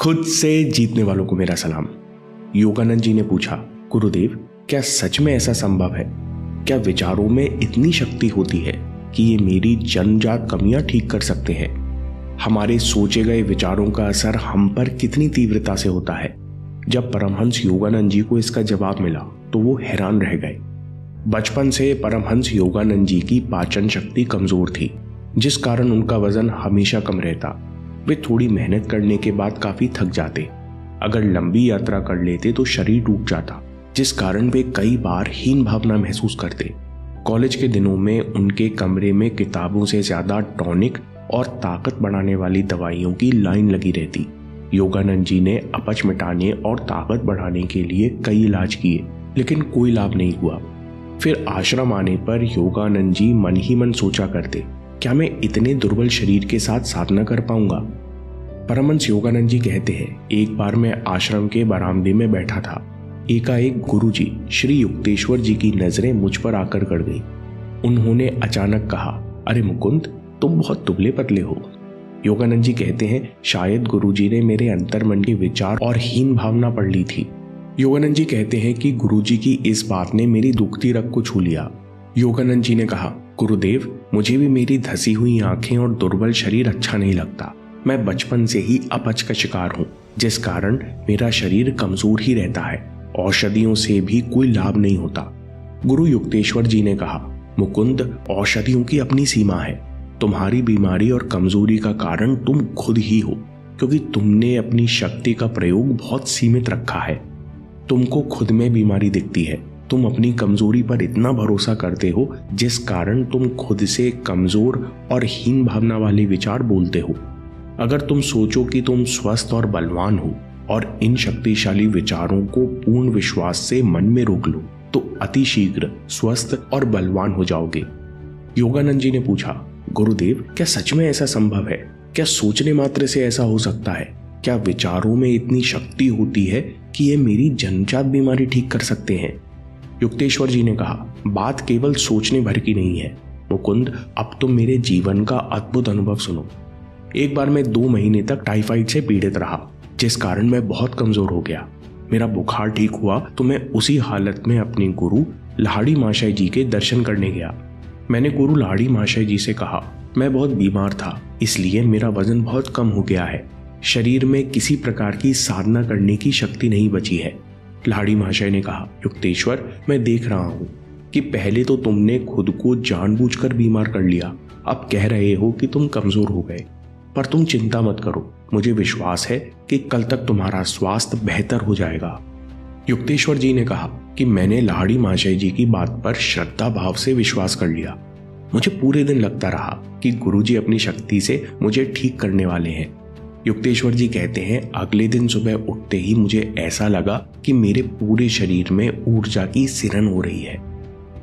खुद से जीतने वालों को मेरा सलाम। योगानंद जी ने पूछा, गुरुदेव, क्या सच में ऐसा संभव है? क्या विचारों में इतनी शक्ति होती है कि ये मेरी जन्मजात कमियां ठीक कर सकते हैं? हमारे सोचे गए विचारों का असर हम पर कितनी तीव्रता से होता है? जब परमहंस योगानंद जी को इसका जवाब मिला तो वो हैरान रह गए। बचपन से परमहंस योगानंद जी की पाचन शक्ति कमजोर थी, जिस कारण उनका वजन हमेशा कम रहता। वे थोड़ी मेहनत करने के बाद काफी थक जाते। अगर लंबी यात्रा कर लेते तो शरीर टूट जाता, जिस कारण वे कई बार हीन भावना महसूस करते। कॉलेज के दिनों में उनके कमरे में किताबों से ज्यादा टॉनिक और ताकत बढ़ाने वाली दवाइयों की लाइन लगी रहती। योगानंद जी ने अपच मिटाने और ताकत बढ़ाने के लिए कई इलाज किए, लेकिन कोई लाभ नहीं हुआ। फिर आश्रम आने पर योगानंद जी मन ही मन सोचा करते, क्या मैं इतने दुर्बल शरीर के साथ साधना कर पाऊंगा? परमहंस योगानंद जी कहते हैं, एक बार मैं आश्रम के बरामदे में बैठा था। एकाएक गुरुजी श्री युक्तेश्वर जी की नजरें मुझ पर आकर गड़ गई। उन्होंने अचानक कहा, अरे मुकुंद, तुम बहुत दुबले पतले हो। योगानंद जी कहते हैं, शायद गुरुजी ने मेरे अंतर्मन के विचार और हीन भावना पढ़ ली थी। योगानंद जी कहते हैं कि गुरुजी की इस बात ने मेरी दुखती रग को छू लिया। योगानंद जी ने कहा, गुरुदेव, मुझे भी मेरी धसी हुई आंखें और दुर्बल शरीर अच्छा नहीं लगता। मैं बचपन से ही अपच का शिकार हूँ, जिस कारण मेरा शरीर कमजोर ही रहता है। औषधियों से भी कोई लाभ नहीं होता। गुरु युक्तेश्वर जी ने कहा, मुकुंद, औषधियों की अपनी सीमा है। तुम्हारी बीमारी और कमजोरी का कारण तुम खुद ही हो, क्योंकि तुमने अपनी शक्ति का प्रयोग बहुत सीमित रखा है। तुमको खुद में बीमारी दिखती है। तुम अपनी कमजोरी पर इतना भरोसा करते हो, जिस कारण तुम खुद से कमजोर और हीन भावना वाले विचार बोलते हो। अगर तुम सोचो कि तुम स्वस्थ और बलवान हो और इन शक्तिशाली विचारों को पूर्ण विश्वास से मन में रोक लो, तो अति शीघ्र स्वस्थ और बलवान हो जाओगे। योगानंद जी ने पूछा, गुरुदेव, क्या सच में ऐसा संभव है? क्या सोचने मात्र से ऐसा हो सकता है? क्या विचारों में इतनी शक्ति होती है कि ये मेरी जन्मजात बीमारी ठीक कर सकते हैं? युक्तेश्वर जी ने कहा, बात केवल सोचने भर की नहीं है मुकुंद, अब तुम मेरे जीवन का अद्भुत अनुभव सुनो। एक बार मैं 2 महीने तक टाइफाइड से पीड़ित रहा, जिस कारण मैं बहुत कमजोर हो गया। मेरा बुखार ठीक हुआ तो मैं उसी हालत में अपने गुरु लाड़ी महाशय जी के दर्शन करने गया। मैंने गुरु लाड़ी महाशय जी से कहा, मैं बहुत बीमार था, इसलिए मेरा वजन बहुत कम हो गया है। शरीर में किसी प्रकार की साधना करने की शक्ति नहीं बची है। लाड़ी महाशय ने कहा, युक्तेश्वर, मैं देख रहा हूं कि पहले तो तुमने खुद को जानबूझकर बीमार कर लिया, अब कह रहे हो कि तुम कमजोर हो गए। पर तुम चिंता मत करो, मुझे विश्वास है कि कल तक तुम्हारा स्वास्थ्य बेहतर हो जाएगा। युक्तेश्वर जी ने कहा कि मैंने लाड़ी महाशय जी की बात पर श्रद्धा भाव से विश्वास कर लिया। मुझे पूरे दिन लगता रहा कि गुरुजी अपनी शक्ति से मुझे ठीक करने वाले हैं। युक्तेश्वर जी कहते हैं, अगले दिन सुबह उठते ही मुझे ऐसा लगा कि मेरे पूरे शरीर में ऊर्जा की सिरन हो रही है।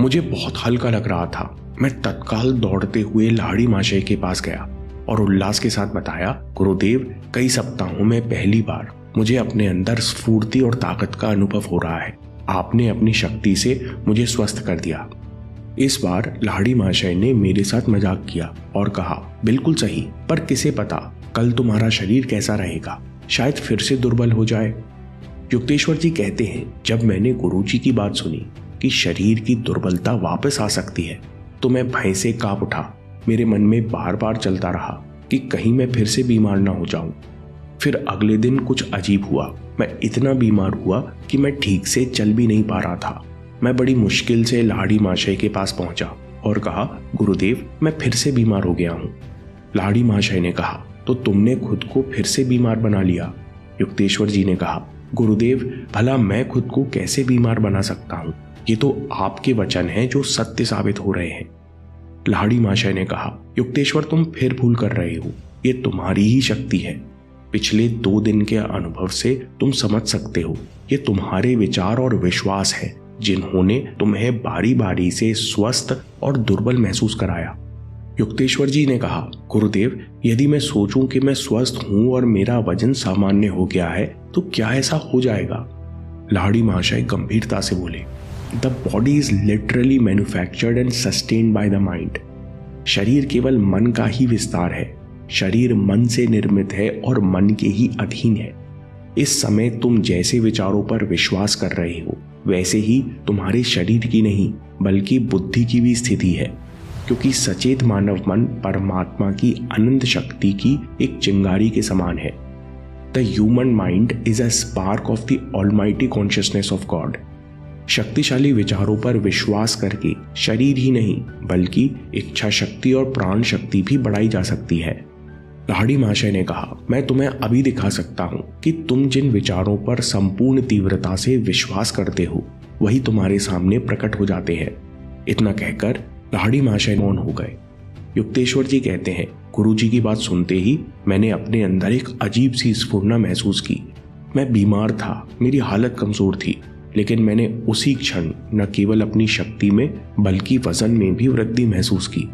मुझे बहुत हल्का लग रहा था। मैं तत्काल दौड़ते हुए लाड़ी महाशय के पास गया और उल्लास के साथ बताया, गुरुदेव, कई सप्ताहों में पहली बार मुझे अपने अंदर स्फूर्ति और ताकत का अनुभव हो रहा है। आपने अपनी शक्ति से मुझे स्वस्थ कर दिया। इस बार लाड़ी महाशय ने मेरे साथ मजाक किया और कहा, बिल्कुल सही, पर किसे पता कल तुम्हारा शरीर कैसा रहेगा, शायद फिर से दुर्बल हो जाए। युक्तेश्वर जी कहते हैं, जब मैंने गुरुजी की बात सुनी कि शरीर की दुर्बलता वापस आ सकती है, तो मैं भय से कांप उठा। मेरे मन में बार बार चलता रहा कि कहीं मैं फिर से बीमार ना हो जाऊं। फिर अगले दिन कुछ अजीब हुआ। मैं इतना बीमार हुआ कि मैं ठीक से चल भी नहीं पा रहा था। मैं बड़ी मुश्किल से लाड़ी महाशय के पास पहुंचा और कहा, गुरुदेव, मैं फिर से बीमार हो गया हूं। लाड़ी महाशय ने कहा, तो तुमने खुद को फिर से बीमार बना लिया। युक्तेश्वर जी ने कहा, गुरुदेव, भला मैं खुद को कैसे बीमार बना सकता हूं? ये तो आपके वचन हैं जो सत्य साबित हो रहे हैं। लाड़ी महाशय ने कहा, युक्तेश्वर, तुम फिर भूल कर रहे हो। ये तुम्हारी ही शक्ति है। पिछले 2 दिन के अनुभव से तुम समझ सकते हो, ये तुम्हारे विचार और विश्वास है जिन्होंने तुम्हें बारी बारी से स्वस्थ और दुर्बल महसूस कराया। युक्तेश्वर जी ने कहा, गुरुदेव, यदि मैं सोचूं कि मैं स्वस्थ हूं और मेरा वजन सामान्य हो गया है, तो क्या ऐसा हो जाएगा? लाड़ी महाशय गंभीरता से बोले, the body is literally manufactured and sustained by the mind. शरीर केवल मन का ही विस्तार है। शरीर मन से निर्मित है और मन के ही अधीन है। इस समय तुम जैसे विचारों पर विश्वास कर रहे हो वैसे ही तुम्हारे शरीर की नहीं बल्कि बुद्धि की भी स्थिति है, क्योंकि सचेत मानव मन परमात्मा की अनंत शक्ति की एक चिंगारी के समान है। The human mind is a spark of the almighty consciousness of God. शक्तिशाली विचारों पर विश्वास करके शरीर ही नहीं बल्कि इच्छा शक्ति और प्राण शक्ति भी बढ़ाई जा सकती है। लाहिड़ी महाशय ने कहा, मैं तुम्हें अभी दिखा सकता हूं कि तुम जिन विचारों पर संपूर्ण तीव्रता से विश्वास करते हो वही तुम्हारे सामने प्रकट हो जाते हैं। इतना कहकर लाहिड़ी महाशय मौन हो गए। युक्तेश्वर जी कहते हैं, गुरुजी की बात सुनते ही मैंने अपने अंदर एक अजीब सी स्फुरना महसूस की। मैं बीमार था, मेरी हालत कमजोर थी, लेकिन मैंने उसी क्षण न केवल अपनी शक्ति में बल्कि वजन में भी वृद्धि महसूस की।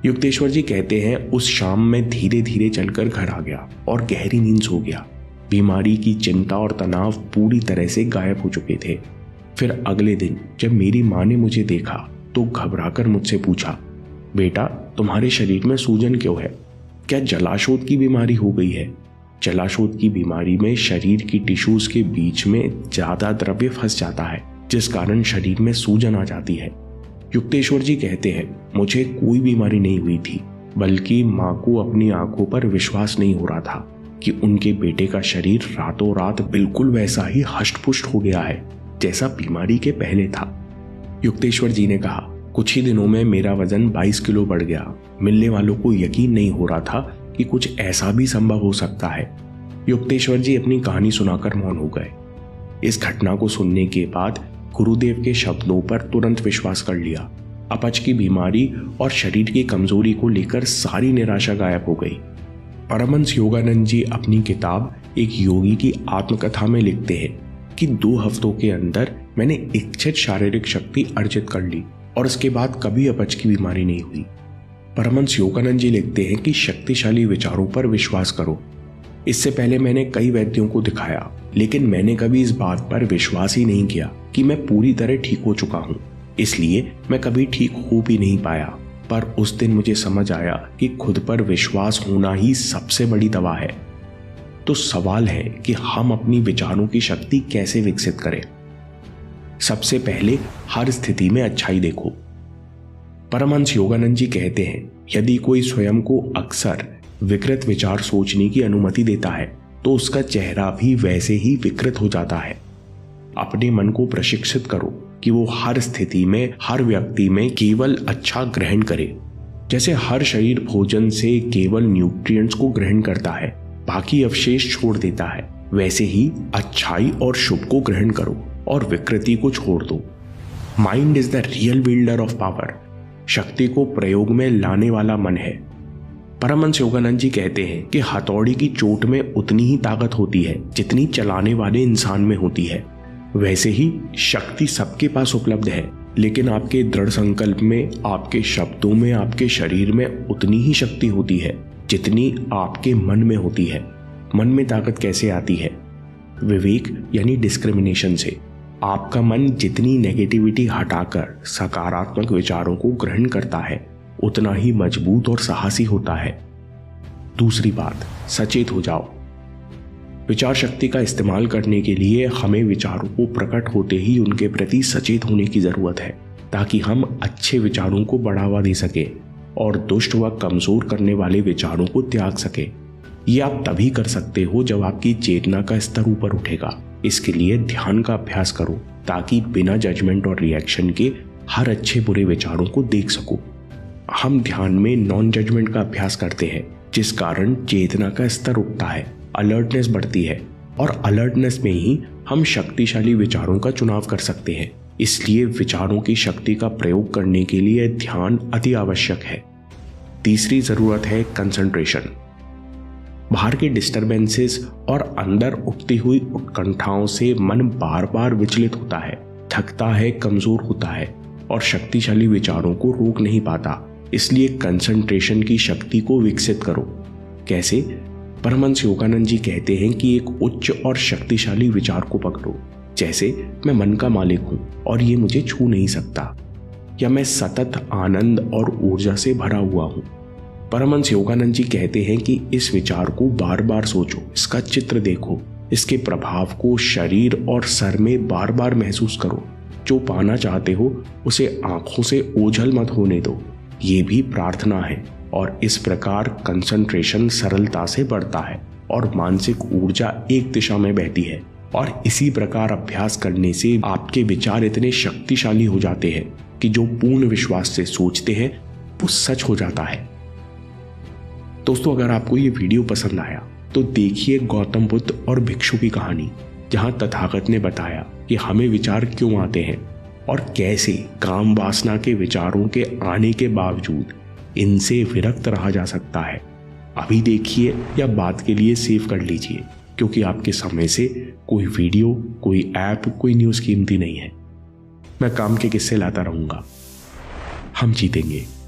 युक्तेश्वर जी कहते हैं, उस शाम मैं धीरे धीरे चलकर घर आ गया और गहरी नींद सो गया। बीमारी की चिंता और तनाव पूरी तरह से गायब हो चुके थे। फिर अगले दिन जब मेरी माँ ने मुझे देखा तो घबराकर मुझसे पूछा, बेटा तुम्हारे शरीर में सूजन क्यों है? क्या जलाशोथ की बीमारी हो गई है? जलाशोथ की बीमारी में शरीर की टिश्यूज के बीच में ज्यादा द्रव्य फंस जाता है, जिस कारण शरीर में सूजन आ जाती है। युक्तेश्वर जी कहते हैं, मुझे कोई बीमारी नहीं हुई थी, बल्कि माँ को अपनी आंखों पर विश्वास नहीं हो रहा था कि उनके बेटे का शरीर रातों रात बिल्कुल वैसा ही हष्ट-पुष्ट हो गया है जैसा बीमारी के पहले था। युक्तेश्वर जी ने कहा, कुछ ही दिनों में मेरा वजन 22 किलो बढ़ गया। मिलने वालों को यकीन नहीं हो रहा था कि कुछ ऐसा भी संभव हो सकता है। युक्तेश्वर जी अपनी कहानी सुनाकर मौन हो गए। इस घटना को सुनने के बाद गुरुदेव के शब्दों पर तुरंत विश्वास कर लिया। अपच की बीमारी और शरीर की कमजोरी को लेकर सारी निराशा गायब हो गई। परमहंस योगानंद जी अपनी किताब एक योगी की आत्मकथा में लिखते हैं कि 2 हफ्तों के अंदर मैंने इच्छित शारीरिक शक्ति अर्जित कर ली और उसके बाद कभी अपच की बीमारी नहीं हुई। परमहंस योगानंद जी लिखते हैं कि शक्तिशाली विचारों पर विश्वास करो। इससे पहले मैंने कई वैद्यों को दिखाया, लेकिन मैंने कभी इस बात पर विश्वास ही नहीं किया कि मैं पूरी तरह ठीक हो चुका हूं, इसलिए मैं कभी ठीक हो भी नहीं पाया। पर उस दिन मुझे समझ आया कि खुद पर विश्वास होना ही सबसे बड़ी दवा है। तो सवाल है कि हम अपनी विचारों की शक्ति कैसे विकसित करें। सबसे पहले हर स्थिति में अच्छाई देखो। परमहंस योगानंद जी कहते हैं, यदि कोई स्वयं को अक्सर विकृत विचार सोचने की अनुमति देता है तो उसका चेहरा भी वैसे ही विकृत हो जाता है। अपने मन को प्रशिक्षित करो कि वो हर स्थिति में हर व्यक्ति में केवल अच्छा ग्रहण करे। जैसे हर शरीर भोजन से केवल न्यूट्रिएंट्स को ग्रहण करता है, बाकी अवशेष छोड़ देता है, वैसे ही अच्छाई और शुभ को ग्रहण करो और विकृति को छोड़ दो। Mind is the real builder of power. शक्ति को प्रयोग में लाने वाला मन है। परमहंस योगानंद जी कहते हैं कि हथौड़ी की चोट में उतनी ही ताकत होती है जितनी चलाने वाले इंसान में होती है। वैसे ही शक्ति सबके पास उपलब्ध है, लेकिन आपके दृढ़ संकल्प में, आपके शब्दों में, आपके शरीर में उतनी ही शक्ति होती है जितनी आपके मन में होती है। मन में ताकत कैसे आती है? विवेक यानी डिस्क्रिमिनेशन से। आपका मन जितनी नेगेटिविटी हटाकर सकारात्मक विचारों को ग्रहण करता है उतना ही मजबूत और साहसी होता है। दूसरी बात, सचेत हो जाओ। विचार शक्ति का इस्तेमाल करने के लिए हमें विचारों को प्रकट होते ही उनके प्रति सचेत होने की जरूरत है, ताकि हम अच्छे विचारों को बढ़ावा दे सके और दुष्ट व कमजोर करने वाले विचारों को त्याग सके। ये आप तभी कर सकते हो जब आपकी चेतना का स्तर ऊपर उठेगा। इसके लिए ध्यान का अभ्यास करो ताकि बिना जजमेंट और रिएक्शन के हर अच्छे बुरे विचारों को देख सको। हम ध्यान में नॉन जजमेंट का अभ्यास करते हैं, जिस कारण चेतना का स्तर उठता है, अलर्टनेस बढ़ती है और अलर्टनेस में ही हम शक्तिशाली विचारों का चुनाव कर सकते हैं। इसलिए विचारों की शक्ति का प्रयोग करने के लिए ध्यान अति आवश्यक है। तीसरी जरूरत है कंसंट्रेशन। बाहर के डिस्टरबेंसेस और अंदर उठती हुई उत्कंठाओं से मन बार बार विचलित होता है, थकता है, कमजोर होता है और शक्तिशाली विचारों को रोक नहीं पाता। इसलिए कंसंट्रेशन की शक्ति को विकसित करो। कैसे? परमहंस योगानंद जी कहते हैं कि एक उच्च और शक्तिशाली विचार को पकड़ो, जैसे मैं मन का मालिक हूं और ये मुझे छू नहीं सकता, या मैं सतत आनंद और ऊर्जा से भरा हुआ हूं। परमहंस योगानंद जी कहते हैं कि इस विचार को बार बार सोचो, इसका चित्र देखो इसके प्रभाव को शरीर और सर में बार बार महसूस करो। जो पाना चाहते हो उसे आंखों से ओझल मत होने दो। ये भी प्रार्थना है और इस प्रकार कंसंट्रेशन सरलता से बढ़ता है और मानसिक ऊर्जा एक दिशा में बहती है। और इसी प्रकार अभ्यास करने से आपके विचार इतने शक्तिशाली हो जाते हैं कि जो पूर्ण विश्वास से सोचते हैं वो सच हो जाता है। दोस्तों, अगर आपको ये वीडियो पसंद आया तो देखिए गौतम बुद्ध और भिक्षु की कहानी, जहां तथागत ने बताया कि हमें विचार क्यों आते हैं और कैसे काम वासना के विचारों के आने के बावजूद इनसे विरक्त रहा जा सकता है। अभी देखिए या बात के लिए सेव कर लीजिए, क्योंकि आपके समय से कोई वीडियो, कोई ऐप, कोई न्यूज़ कीमती नहीं है। मैं काम के किस्से लाता रहूंगा। हम जीतेंगे।